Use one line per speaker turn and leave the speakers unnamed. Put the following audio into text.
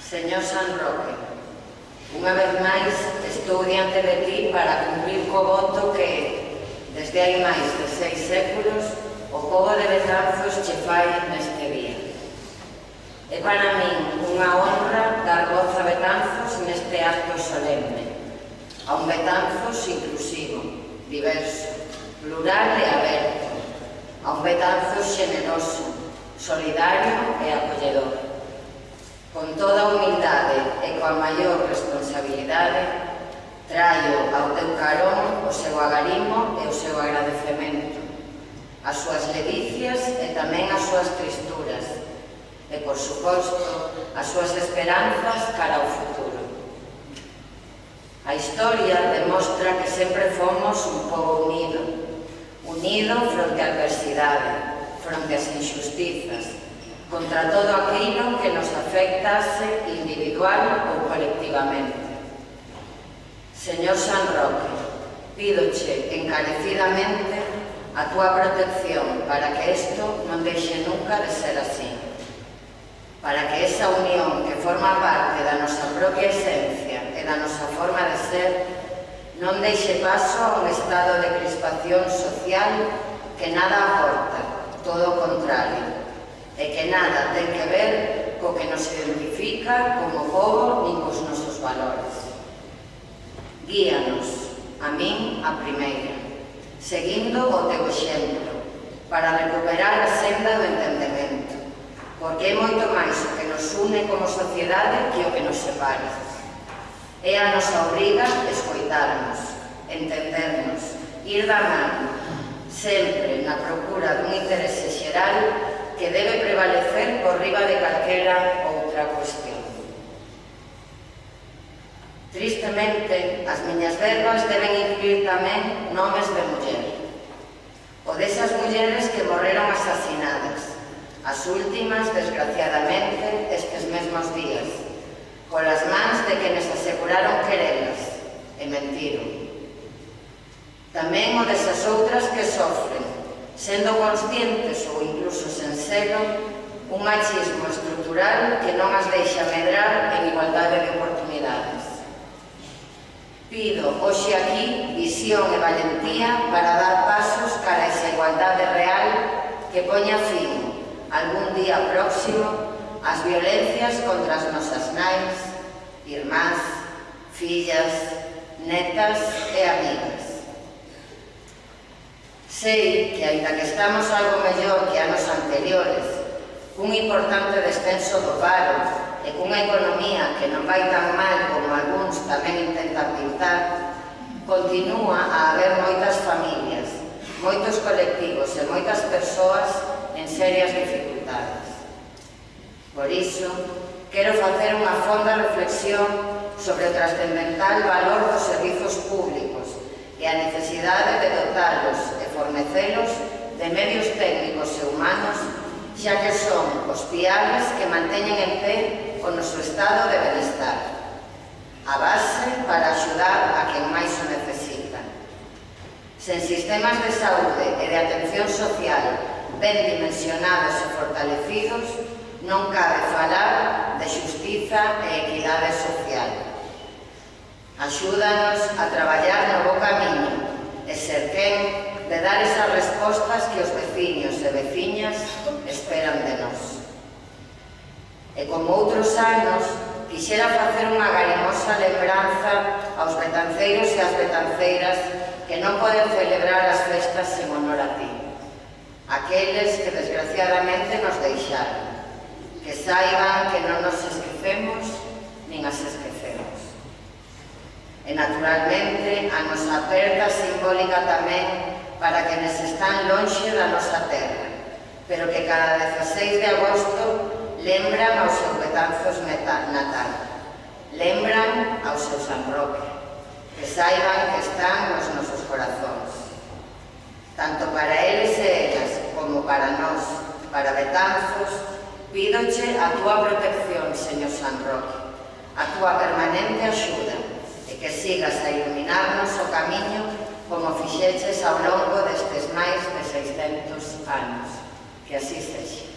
Señor San Roque, unha vez máis estou diante de ti para cumprir co voto que, desde hai máis de 6 séculos, o pobo de Betanzos che fai neste día. É para min unha honra dar voz a Betanzos neste acto solemne, a un Betanzos inclusivo, diverso, plural e aberto, a un Betanzos xeneroso, solidario e acolledor. Con toda a humildade e coa maior responsabilidade, traio ao teu carón o seu agarimo e o seu agradecemento, as súas ledicias e tamén as súas tristuras, e, por suposto, as súas esperanzas cara ao futuro. A historia demostra que sempre fomos un pobo unido, unido fronte á adversidade, fronte ás injustizas, contra todo aquilo que nos afectase individual ou colectivamente. Señor San Roque, pídoche encarecidamente a túa protección para que isto non deixe nunca de ser así, para que esa unión que forma parte da nosa propia esencia e da nosa forma de ser non deixe paso a un estado de crispación social que nada aporta, todo o contrario, e que nada ten que ver co que nos identifica como pobo nin cos nosos valores. Guíanos, a min a primeira, seguindo o teu exemplo, para recuperar a senda do entendemento, porque é moito máis o que nos une como sociedade que o que nos separa. É a nosa obriga escoitarnos, entendernos, ir da mano, sempre na procura dun interese xeral que debe prevalecer por riba de calquera outra cuestión. Tristemente, as miñas verbas deben incluir tamén nomes de muller, o desas mulleres que morreron asasinadas, as últimas, desgraciadamente, estes mesmos días, polas mans de quenes aseguraron querelas, e mentiron. Tamén o desas outras que sofren, sendo conscientes ou incluso sen selo, un machismo estrutural que non as deixa medrar en igualdade de oportunidades. Pido hoxe aquí visión e valentía para dar pasos cara a esa igualdade real que poña fin, algún día próximo, ás violencias contra as nosas nais, irmás, fillas, netas e amigas. Sei que, aínda que estamos algo mellor que anos anteriores, cun importante descenso do paro e cunha economía que non vai tan mal como algúns tamén intentan pintar, continúa a haber moitas familias, moitos colectivos e moitas persoas en serias dificultades. Por iso, quero facer unha fonda reflexión sobre o trascendental valor dos servizos públicos e a necesidade de dotalos e fornecelos de medios técnicos e humanos, xa que son os piares que manteñen en pé o noso estado de benestar, a base para axudar a quen máis o necesita. Sen sistemas de saúde e de atención social ben dimensionados e fortalecidos, non cabe falar de xustiza e equidade social. Axúdanos a traballar no bo camiño e ser quen de dar esas respostas que os veciños e veciñas esperan de nós. E como outros anos, quixera facer unha garimosa lembranza aos betanceiros e ás betanceiras que non poden celebrar as festas en honor a ti, aqueles que desgraciadamente nos deixaron, que saiban que non nos esquecemos nin as esquecemos. E, naturalmente, a nosa perda simbólica tamén para quenes están lonxe da nosa terra, pero que cada 16 de agosto lembran ao seu Betanzos natal, lembran ao seu San Roque, que saiban que están nos nosos corazóns. Tanto para eles e elas, como para nós, para Betanzos, pídoche a túa protección, Señor San Roque, a túa permanente axuda, e que sigas a iluminarnos o camiño como fixeches ao longo destes máis de 600 anos. Que así sexa.